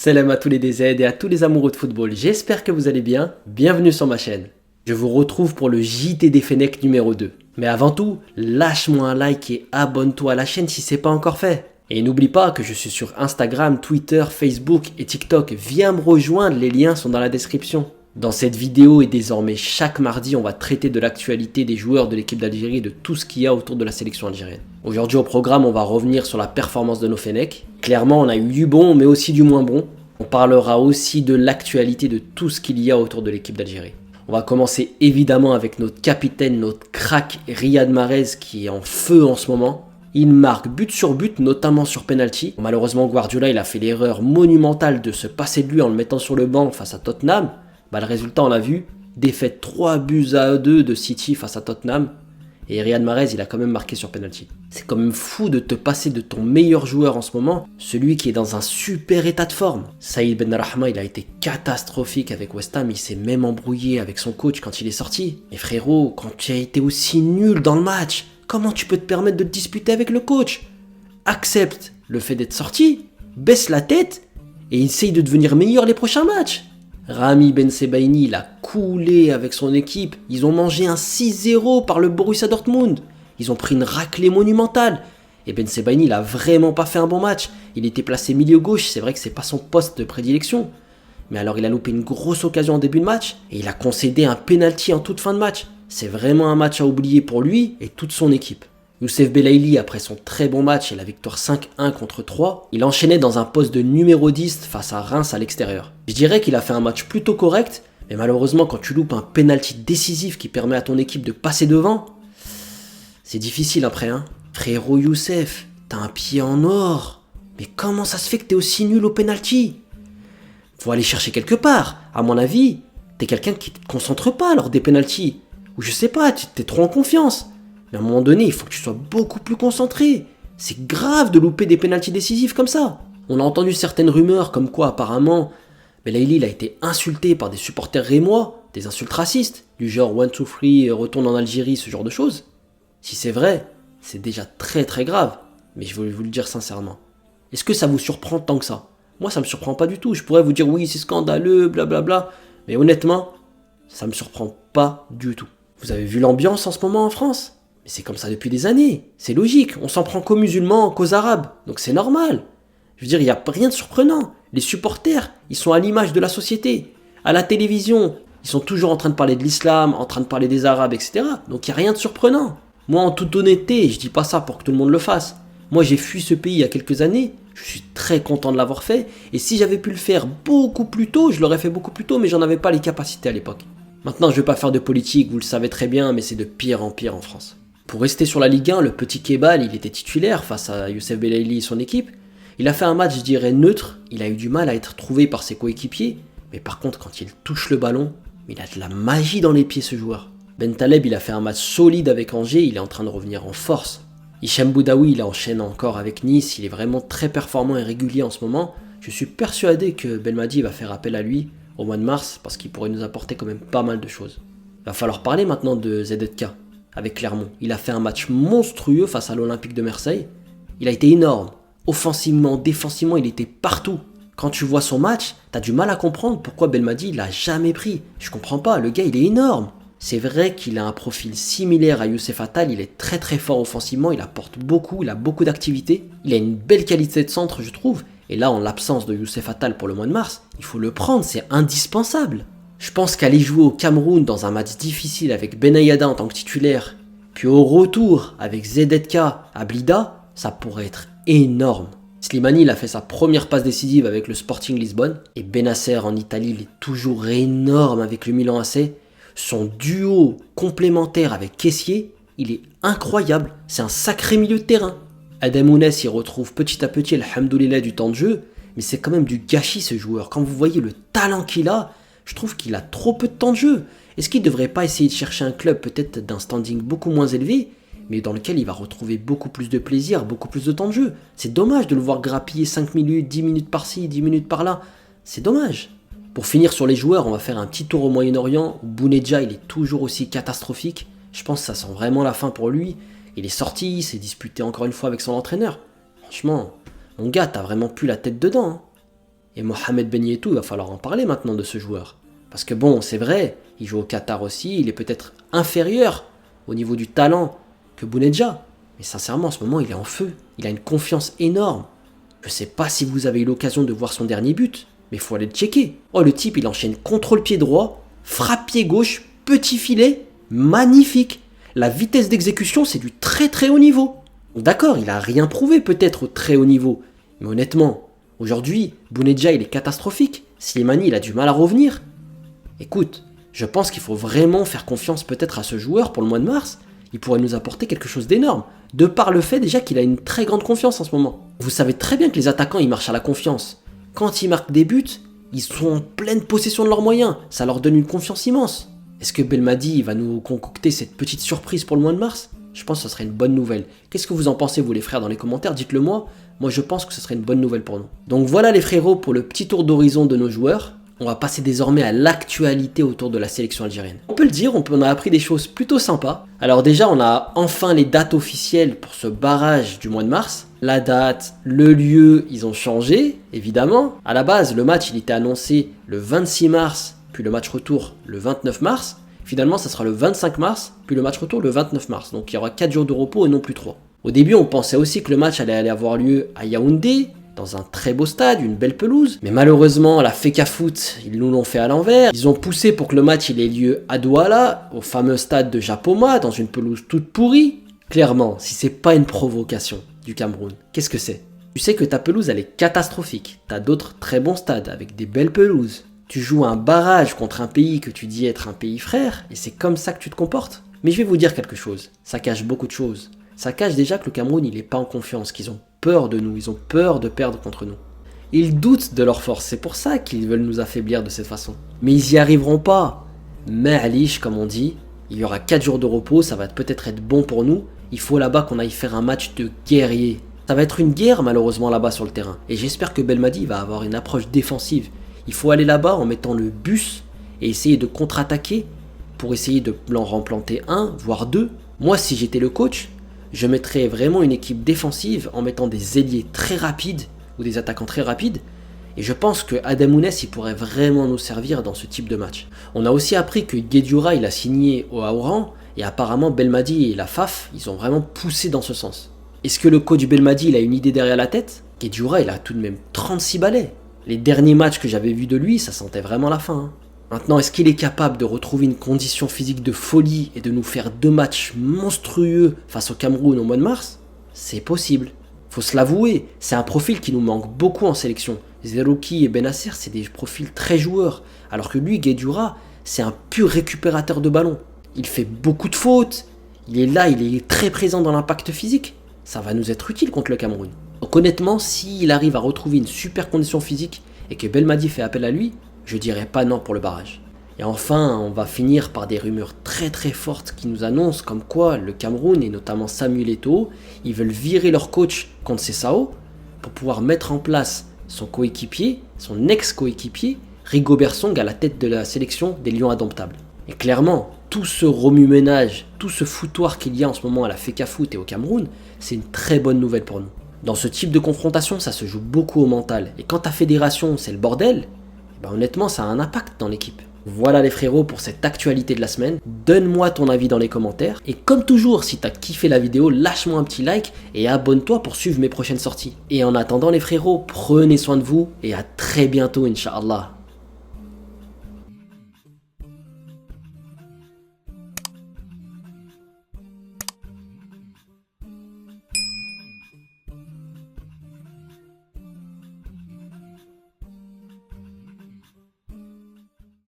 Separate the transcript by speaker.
Speaker 1: Salam à tous les DZ et à tous les amoureux de football, j'espère que vous allez bien, bienvenue sur ma chaîne. Je vous retrouve pour le JT des Fennecs numéro 2. Mais avant tout, lâche-moi un like et abonne-toi à la chaîne si c'est pas encore fait. Et n'oublie pas que je suis sur Instagram, Twitter, Facebook et TikTok, viens me rejoindre, les liens sont dans la description. Dans cette vidéo et désormais chaque mardi, on va traiter de l'actualité des joueurs de l'équipe d'Algérie et de tout ce qu'il y a autour de la sélection algérienne. Aujourd'hui au programme, on va revenir sur la performance de nos Fennecs. Clairement, on a eu du bon, mais aussi du moins bon. On parlera aussi de l'actualité de tout ce qu'il y a autour de l'équipe d'Algérie. On va commencer évidemment avec notre capitaine, notre crack Riyad Mahrez qui est en feu en ce moment. Il marque but sur but, notamment sur penalty. Malheureusement, Guardiola il a fait l'erreur monumentale de se passer de lui en le mettant sur le banc face à Tottenham. Le résultat, on l'a vu, défaite 3-2 de City face à Tottenham. Et Riyad Mahrez, il a quand même marqué sur penalty. C'est quand même fou de te passer de ton meilleur joueur en ce moment, celui qui est dans un super état de forme. Saïd Benrahma, il a été catastrophique avec West Ham, il s'est même embrouillé avec son coach quand il est sorti. Mais frérot, quand tu as été aussi nul dans le match, comment tu peux te permettre de te disputer avec le coach? Accepte le fait d'être sorti, baisse la tête et essaye de devenir meilleur les prochains matchs. Rami Bensebaini, il a coulé avec son équipe. Ils ont mangé un 6-0 par le Borussia Dortmund. Ils ont pris une raclée monumentale. Et Bensebaini, il a vraiment pas fait un bon match. Il était placé milieu gauche, c'est vrai que c'est pas son poste de prédilection. Mais alors il a loupé une grosse occasion en début de match. Et il a concédé un penalty en toute fin de match. C'est vraiment un match à oublier pour lui et toute son équipe. Youssef Belaïli, après son très bon match et la victoire 5-1 contre 3, il enchaînait dans un poste de numéro 10 face à Reims à l'extérieur. Je dirais qu'il a fait un match plutôt correct, mais malheureusement quand tu loupes un penalty décisif qui permet à ton équipe de passer devant, c'est difficile après hein. Frérot Youssef, t'as un pied en or, mais comment ça se fait que t'es aussi nul au penalty? Faut aller chercher quelque part, à mon avis, t'es quelqu'un qui te concentre pas lors des penaltys, ou je sais pas, t'es trop en confiance. Mais à un moment donné, il faut que tu sois beaucoup plus concentré. C'est grave de louper des pénaltys décisifs comme ça. On a entendu certaines rumeurs comme quoi apparemment Belaïli il a été insulté par des supporters rémois, des insultes racistes, du genre 1, 2, 3, retourne en Algérie, ce genre de choses. Si c'est vrai, c'est déjà très très grave. Mais je voulais vous le dire sincèrement. Est-ce que ça vous surprend tant que ça? Moi ça me surprend pas du tout. Je pourrais vous dire oui c'est scandaleux, blablabla. Mais honnêtement, ça me surprend pas du tout. Vous avez vu l'ambiance en ce moment en France? Mais c'est comme ça depuis des années, c'est logique, on s'en prend qu'aux musulmans, qu'aux arabes, donc c'est normal. Je veux dire, il n'y a rien de surprenant. Les supporters, ils sont à l'image de la société. À la télévision, ils sont toujours en train de parler de l'islam, en train de parler des arabes, etc. Donc il n'y a rien de surprenant. Moi, en toute honnêteté, je dis pas ça pour que tout le monde le fasse. Moi, j'ai fui ce pays il y a quelques années, je suis très content de l'avoir fait, et si j'avais pu le faire beaucoup plus tôt, je l'aurais fait beaucoup plus tôt, mais j'en avais pas les capacités à l'époque. Maintenant, je ne vais pas faire de politique, vous le savez très bien, mais c'est de pire en pire en France. Pour rester sur la Ligue 1, le petit Kebal, il était titulaire face à Youssef Belaïli et son équipe. Il a fait un match, je dirais, neutre. Il a eu du mal à être trouvé par ses coéquipiers. Mais par contre, quand il touche le ballon, il a de la magie dans les pieds, ce joueur. Bentaleb, il a fait un match solide avec Angers. Il est en train de revenir en force. Hicham Boudaoui, il enchaîne encore avec Nice. Il est vraiment très performant et régulier en ce moment. Je suis persuadé que Belmadi va faire appel à lui au mois de mars parce qu'il pourrait nous apporter quand même pas mal de choses. Il va falloir parler maintenant de ZK. Avec Clermont. Il a fait un match monstrueux face à l'Olympique de Marseille. Il a été énorme. Offensivement, défensivement, il était partout. Quand tu vois son match, t'as du mal à comprendre pourquoi Belmadi l'a jamais pris. Je comprends pas, le gars il est énorme. C'est vrai qu'il a un profil similaire à Youssef Attal, il est très très fort offensivement, il apporte beaucoup, il a beaucoup d'activité. Il a une belle qualité de centre je trouve. Et là en l'absence de Youssef Attal pour le mois de mars, il faut le prendre, c'est indispensable. Je pense qu'aller jouer au Cameroun dans un match difficile avec Benayada en tant que titulaire, puis au retour avec ZK à Blida, ça pourrait être énorme. Slimani il a fait sa première passe décisive avec le Sporting Lisbonne, et Bennacer en Italie il est toujours énorme avec le Milan AC. Son duo complémentaire avec Kessié, il est incroyable, c'est un sacré milieu de terrain. Adem Ounes il retrouve petit à petit alhamdoulilah du temps de jeu, mais c'est quand même du gâchis ce joueur. Quand vous voyez le talent qu'il a, je trouve qu'il a trop peu de temps de jeu. Est-ce qu'il ne devrait pas essayer de chercher un club peut-être d'un standing beaucoup moins élevé, mais dans lequel il va retrouver beaucoup plus de plaisir, beaucoup plus de temps de jeu? C'est dommage de le voir grappiller 5 minutes, 10 minutes par-ci, 10 minutes par-là. C'est dommage. Pour finir sur les joueurs, on va faire un petit tour au Moyen-Orient, où Bounedjah il est toujours aussi catastrophique. Je pense que ça sent vraiment la fin pour lui. Il est sorti, il s'est disputé encore une fois avec son entraîneur. Franchement, mon gars, t'as vraiment plus la tête dedans. Hein. Et Mohamed Ben Yedder, il va falloir en parler maintenant de ce joueur. Parce que bon, c'est vrai, il joue au Qatar aussi, il est peut-être inférieur au niveau du talent que Bounedjah. Mais sincèrement, en ce moment, il est en feu. Il a une confiance énorme. Je ne sais pas si vous avez eu l'occasion de voir son dernier but, mais il faut aller le checker. Oh, le type, il enchaîne contrôle pied droit, frappe pied gauche, petit filet, magnifique. La vitesse d'exécution, c'est du très très haut niveau. D'accord, il a rien prouvé peut-être au très haut niveau, mais honnêtement, aujourd'hui, Bounedjah, il est catastrophique. Slimani, il a du mal à revenir. Écoute, je pense qu'il faut vraiment faire confiance peut-être à ce joueur pour le mois de mars. Il pourrait nous apporter quelque chose d'énorme, de par le fait déjà qu'il a une très grande confiance en ce moment. Vous savez très bien que les attaquants, ils marchent à la confiance. Quand ils marquent des buts, ils sont en pleine possession de leurs moyens. Ça leur donne une confiance immense. Est-ce que Belmadi va nous concocter cette petite surprise pour le mois de mars? Je pense que ce serait une bonne nouvelle. Qu'est-ce que vous en pensez, vous les frères, dans les commentaires? Dites-le moi. Moi, je pense que ce serait une bonne nouvelle pour nous. Donc voilà les frérots pour le petit tour d'horizon de nos joueurs. On va passer désormais à l'actualité autour de la sélection algérienne. On peut le dire, on a appris des choses plutôt sympas. Alors déjà, on a enfin les dates officielles pour ce barrage du mois de mars. La date, le lieu, ils ont changé, évidemment. À la base, le match, il était annoncé le 26 mars, puis le match retour le 29 mars. Finalement, ça sera le 25 mars, puis le match retour le 29 mars. Donc il y aura 4 jours de repos et non plus 3. Au début, on pensait aussi que le match allait avoir lieu à Yaoundé, dans un très beau stade, une belle pelouse. Mais malheureusement, la Fecafoot, ils nous l'ont fait à l'envers. Ils ont poussé pour que le match il ait lieu à Douala, au fameux stade de Japoma, dans une pelouse toute pourrie. Clairement, si c'est pas une provocation du Cameroun, qu'est-ce que c'est? Tu sais que ta pelouse, elle est catastrophique. T'as d'autres très bons stades, avec des belles pelouses. Tu joues un barrage contre un pays que tu dis être un pays frère, et c'est comme ça que tu te comportes? Mais je vais vous dire quelque chose, ça cache beaucoup de choses. Ça cache déjà que le Cameroun, il est pas en confiance, qu'ils ont peur de nous, ils ont peur de perdre contre nous. Ils doutent de leur force, c'est pour ça qu'ils veulent nous affaiblir de cette façon. Mais ils y arriveront pas. Ma'alish, comme on dit, il y aura 4 jours de repos, ça va peut-être être bon pour nous. Il faut là-bas qu'on aille faire un match de guerrier. Ça va être une guerre malheureusement là-bas sur le terrain. Et j'espère que Belmadi va avoir une approche défensive. Il faut aller là-bas en mettant le bus et essayer de contre-attaquer pour essayer de l'en remplanter un, voire deux. Moi, si j'étais le coach, je mettrais vraiment une équipe défensive en mettant des ailiers très rapides ou des attaquants très rapides. Et je pense que Adem Ounes, il pourrait vraiment nous servir dans ce type de match. On a aussi appris que Guedioura, il a signé au Aouran et apparemment Belmadi et la FAF, ils ont vraiment poussé dans ce sens. Est-ce que le coach Belmadi, il a une idée derrière la tête? Guedioura, il a tout de même 36 balais. Les derniers matchs que j'avais vus de lui, ça sentait vraiment la fin. Hein. Maintenant, est-ce qu'il est capable de retrouver une condition physique de folie et de nous faire 2 matchs monstrueux face au Cameroun au mois de mars? C'est possible. Faut se l'avouer, c'est un profil qui nous manque beaucoup en sélection. Zerouki et Benasser, c'est des profils très joueurs. Alors que lui, Guedioura, c'est un pur récupérateur de ballon. Il fait beaucoup de fautes. Il est là, il est très présent dans l'impact physique. Ça va nous être utile contre le Cameroun. Donc honnêtement, s'il arrive à retrouver une super condition physique et que Belmadi fait appel à lui, je dirais pas non pour le barrage. Et enfin, on va finir par des rumeurs très très fortes qui nous annoncent comme quoi le Cameroun, et notamment Samuel Eto'o, ils veulent virer leur coach contre Sessao pour pouvoir mettre en place son coéquipier, son ex-coéquipier, Rigobert Song à la tête de la sélection des Lions Indomptables. Et clairement, tout ce remue-ménage, tout ce foutoir qu'il y a en ce moment à la Fecafoot et au Cameroun, c'est une très bonne nouvelle pour nous. Dans ce type de confrontation, ça se joue beaucoup au mental. Et quand ta fédération, c'est le bordel, ben honnêtement, ça a un impact dans l'équipe. Voilà les frérots pour cette actualité de la semaine. Donne-moi ton avis dans les commentaires. Et comme toujours, si t'as kiffé la vidéo, lâche-moi un petit like et abonne-toi pour suivre mes prochaines sorties. Et en attendant les frérots, prenez soin de vous et à très bientôt, Inch'Allah.